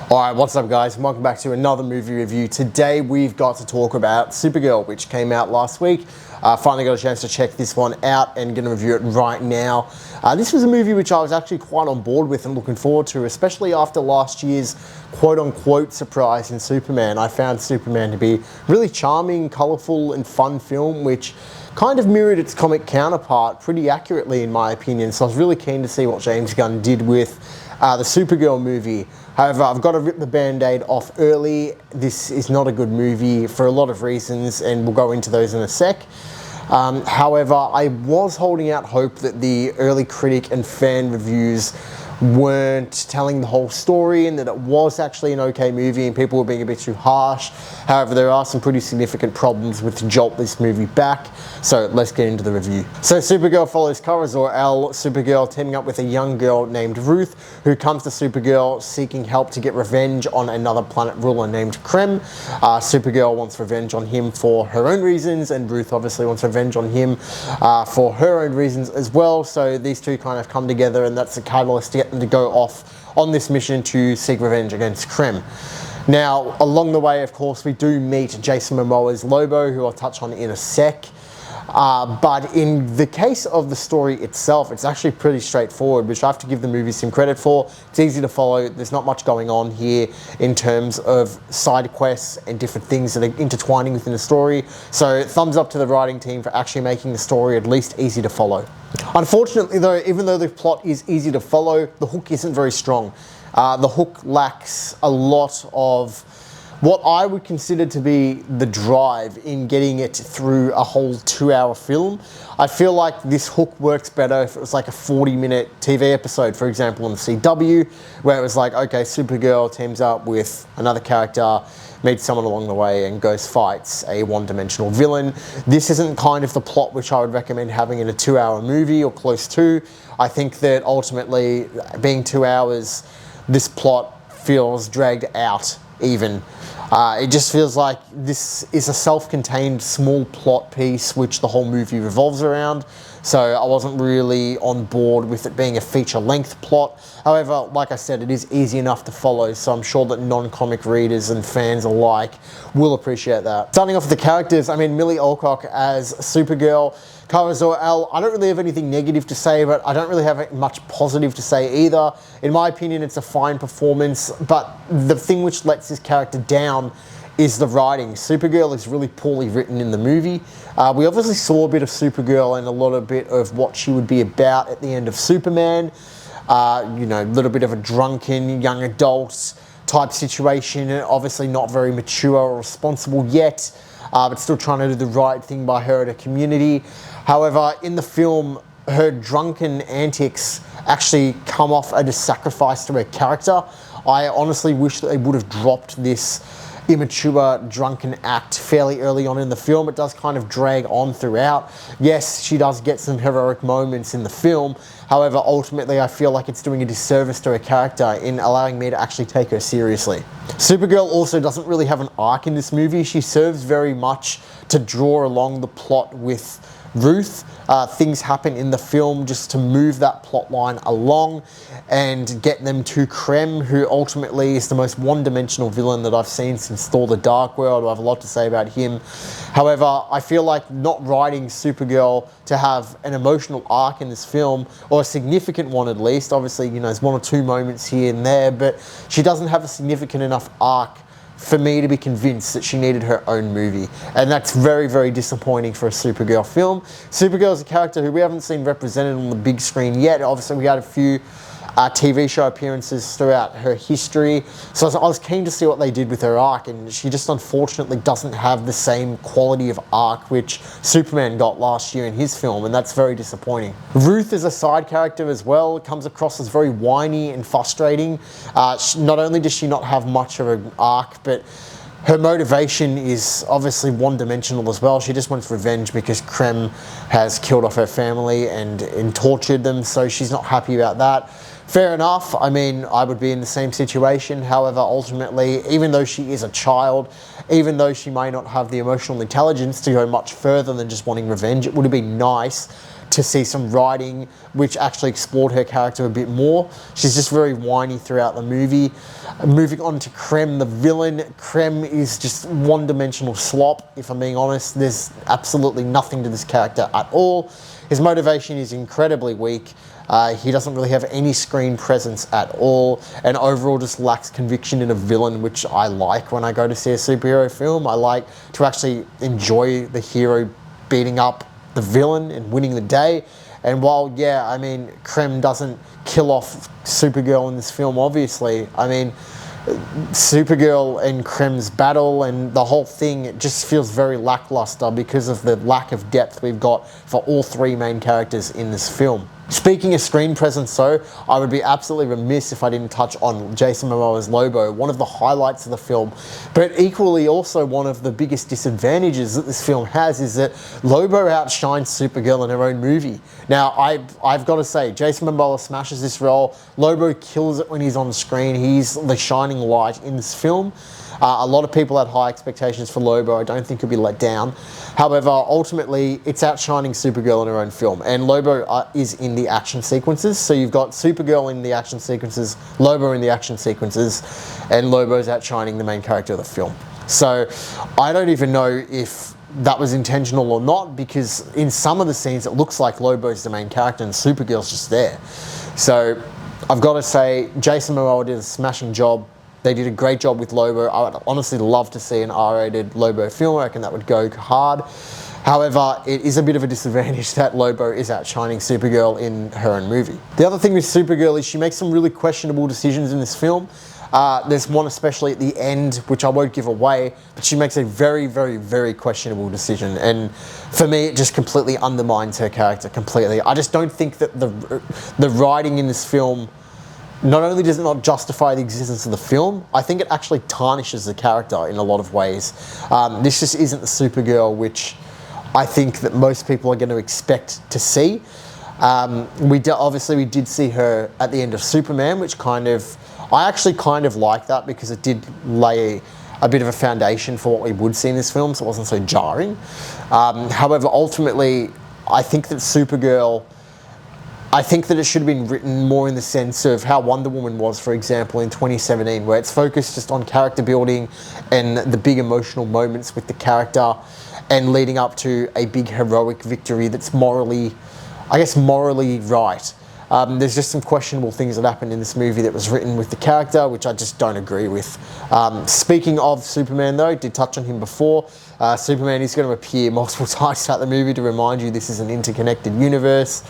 Alright, what's up guys, and welcome back to another movie review. Today we've got to talk about Supergirl, which came out last week. Finally got a chance to check this one out and gonna review it right now. This was a movie which I was actually quite on board with and looking forward to, especially after last year's quote-unquote surprise in Superman. I found Superman to be a really charming, colourful and fun film, which kind of mirrored its comic counterpart pretty accurately in my opinion, so I was really keen to see what James Gunn did with the Supergirl movie. However, I've got to rip the band-aid off early. This is not a good movie for a lot of reasons, and we'll go into those in a sec. However, I was holding out hope that the early critic and fan reviews weren't telling the whole story and that it was actually an okay movie and people were being a bit too harsh. However, there are some pretty significant problems with jolt this movie back, so let's get into the review. So Supergirl follows Kara Zor-El, Supergirl teaming up with a young girl named Ruth, who comes to Supergirl seeking help to get revenge on another planet ruler named Krem. Supergirl wants revenge on him for her own reasons, and Ruth obviously wants revenge on him for her own reasons as well, so these two kind of come together, and that's the catalyst to get them to go off on this mission to seek revenge against Krem. Now, along the way, of course, we do meet Jason Momoa's Lobo, who I'll touch on in a sec. But in the case of the story itself, it's actually pretty straightforward, which I have to give the movie some credit for. It's easy to follow. There's not much going on here in terms of side quests and different things that are intertwining within the story. So thumbs up to the writing team for actually making the story at least easy to follow. Unfortunately though, even though the plot is easy to follow, the hook isn't very strong. The hook lacks a lot of what I would consider to be the drive in getting it through a whole 2-hour film. I feel like this hook works better if it was like a 40-minute TV episode, for example, on the CW, where it was like, okay, Supergirl teams up with another character, meets someone along the way and goes fights a one-dimensional villain. This isn't kind of the plot which I would recommend having in a 2-hour movie or close to. I think that ultimately, being 2 hours, this plot feels dragged out even. It just feels like this is a self-contained small plot piece which the whole movie revolves around, so I wasn't really on board with it being a feature-length plot. However, like I said, it is easy enough to follow, so I'm sure that non-comic readers and fans alike will appreciate that. Starting off with the characters, I mean, Millie Alcock as Supergirl, Kara Zor-El, I don't really have anything negative to say, but I don't really have much positive to say either. In my opinion, it's a fine performance, but the thing which lets this character down is the writing. Supergirl is really poorly written in the movie. We obviously saw a bit of Supergirl and a bit of what she would be about at the end of Superman. You know, a little bit of a drunken young adult type situation, and obviously not very mature or responsible yet, but still trying to do the right thing by her and her community. However, in the film, her drunken antics actually come off as a sacrifice to her character. I honestly wish that they would have dropped this immature drunken act fairly early on in the film. It does kind of drag on throughout. Yes, she does get some heroic moments in the film. However, ultimately I feel like it's doing a disservice to her character in allowing me to actually take her seriously. Supergirl also doesn't really have an arc in this movie. She serves very much to draw along the plot with Ruth. Things happen in the film just to move that plot line along and get them to Krem, who ultimately is the most one-dimensional villain that I've seen since Thor: The Dark World. I have a lot to say about him. However, I feel like not writing Supergirl to have an emotional arc in this film, or a significant one at least. Obviously, you know, there's one or two moments here and there, but she doesn't have a significant enough arc for me to be convinced that she needed her own movie. And that's very, very disappointing for a Supergirl film. Supergirl is a character who we haven't seen represented on the big screen yet. Obviously, we had a few TV show appearances throughout her history. So I was keen to see what they did with her arc, and she just unfortunately doesn't have the same quality of arc which Superman got last year in his film, and that's very disappointing. Ruth is a side character as well. It comes across as very whiny and frustrating. Not only does she not have much of an arc, but her motivation is obviously one-dimensional as well. She just wants revenge because Krem has killed off her family and tortured them, so she's not happy about that. Fair enough. I mean, I would be in the same situation. However, ultimately, even though she is a child, even though she may not have the emotional intelligence to go much further than just wanting revenge, it would have been nice to see some writing which actually explored her character a bit more. She's just very whiny throughout the movie. Moving on to Krem, the villain. Krem is just one-dimensional slop, if I'm being honest. There's absolutely nothing to this character at all. His motivation is incredibly weak. He doesn't really have any screen presence at all, and overall just lacks conviction in a villain, which I like when I go to see a superhero film. I like to actually enjoy the hero beating up the villain and winning the day. And while, yeah, I mean, Krem doesn't kill off Supergirl in this film, obviously. I mean, Supergirl and Krem's battle and the whole thing, it just feels very lackluster because of the lack of depth we've got for all three main characters in this film. Speaking of screen presence though, I would be absolutely remiss if I didn't touch on Jason Momoa's Lobo, one of the highlights of the film, but equally also one of the biggest disadvantages that this film has is that Lobo outshines Supergirl in her own movie. Now, I've got to say, Jason Momoa smashes this role. Lobo kills it when he's on screen. He's the shining light in this film. A lot of people had high expectations for Lobo. I don't think he'll be let down. However, ultimately, it's outshining Supergirl in her own film. And Lobo is in the action sequences. So you've got Supergirl in the action sequences, Lobo in the action sequences, and Lobo's outshining the main character of the film. So I don't even know if that was intentional or not, because in some of the scenes, it looks like Lobo's the main character and Supergirl's just there. So I've got to say, Jason Momoa did a smashing job. They did a great job with Lobo. I would honestly love to see an R-rated Lobo film. I reckon that would go hard. However, it is a bit of a disadvantage that Lobo is outshining Supergirl in her own movie. The other thing with Supergirl is she makes some really questionable decisions in this film. There's one especially at the end, which I won't give away, but she makes a very, very, very questionable decision. And for me, it just completely undermines her character completely. I just don't think that the writing in this film, not only does it not justify the existence of the film, I think it actually tarnishes the character in a lot of ways. This just isn't the Supergirl which I think that most people are going to expect to see. Obviously we did see her at the end of Superman, which I actually kind of like that because it did lay a bit of a foundation for what we would see in this film, so it wasn't so jarring. However, ultimately, I think that Supergirl, I think that it should have been written more in the sense of how Wonder Woman was, for example, in 2017, where it's focused just on character building and the big emotional moments with the character and leading up to a big heroic victory that's morally right. There's just some questionable things that happened in this movie that was written with the character, which I just don't agree with. Speaking of Superman though, did touch on him before. Superman is going to appear multiple times throughout the movie to remind you this is an interconnected universe.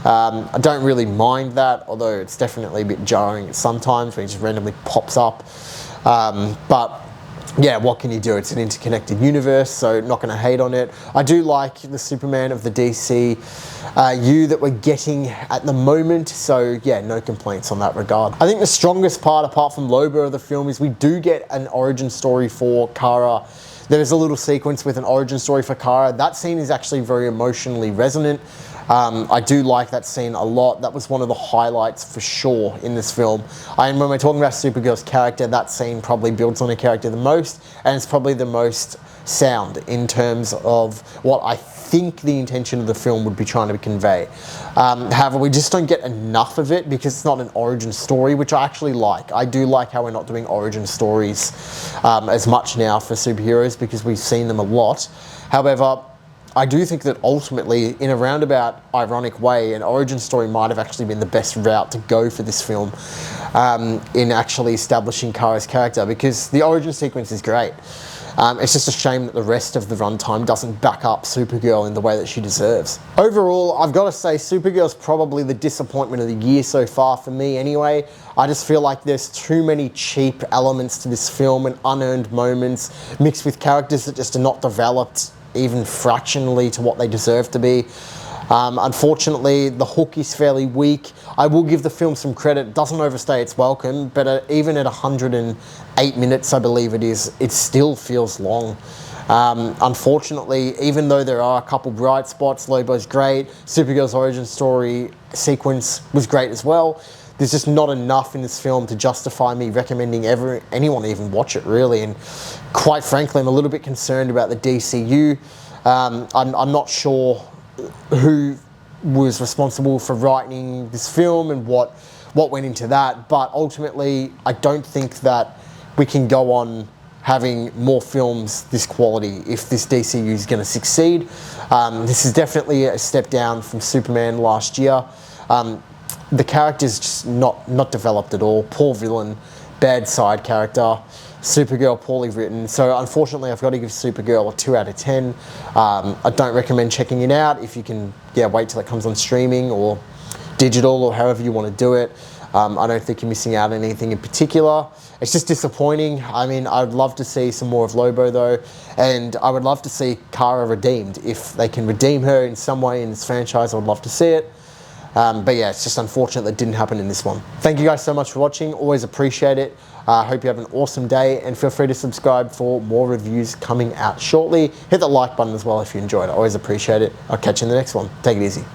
I don't really mind that, although it's definitely a bit jarring sometimes when he just randomly pops up. But yeah, what can you do? It's an interconnected universe, so not going to hate on it. I do like the Superman of the DCU that we're getting at the moment, so yeah, no complaints on that regard. I think the strongest part, apart from Lobo, of the film is we do get an origin story for Kara. There's a little sequence with an origin story for Kara. That scene is actually very emotionally resonant. I do like that scene a lot. That was one of the highlights for sure in this film. And when we're talking about Supergirl's character, that scene probably builds on her character the most, and it's probably the most sound in terms of what I think the intention of the film would be trying to convey. However, we just don't get enough of it because it's not an origin story, which I actually like. I do like how we're not doing origin stories as much now for superheroes because we've seen them a lot. However, I do think that ultimately, in a roundabout, ironic way, an origin story might have actually been the best route to go for this film in actually establishing Kara's character, because the origin sequence is great. It's just a shame that the rest of the runtime doesn't back up Supergirl in the way that she deserves. Overall, I've got to say Supergirl's probably the disappointment of the year so far for me anyway. I just feel like there's too many cheap elements to this film and unearned moments mixed with characters that just are not developed even fractionally to what they deserve to be. Unfortunately, the hook is fairly weak. I will give the film some credit. It doesn't overstay its welcome, but even at 108 minutes, I believe it is, it still feels long. Unfortunately, even though there are a couple bright spots, Lobo's great, Supergirl's origin story sequence was great as well. There's just not enough in this film to justify me recommending anyone even watch it, really. And quite frankly, I'm a little bit concerned about the DCU. I'm not sure who was responsible for writing this film and what went into that. But ultimately, I don't think that we can go on having more films this quality if this DCU is going to succeed. This is definitely a step down from Superman last year. The character's just not developed at all. Poor villain, bad side character. Supergirl, poorly written. So unfortunately, I've got to give Supergirl a 2 out of 10. I don't recommend checking it out. If you can, wait till it comes on streaming or digital or however you want to do it. I don't think you're missing out on anything in particular. It's just disappointing. I mean, I'd love to see some more of Lobo though, and I would love to see Kara redeemed. If they can redeem her in some way in this franchise, I would love to see it. But yeah, it's just unfortunate that didn't happen in this one. Thank you guys so much for watching. Always appreciate it. I hope you have an awesome day, and feel free to subscribe for more reviews coming out shortly. Hit the like button as well if you enjoyed it. Always appreciate it. I'll catch you in the next one. Take it easy.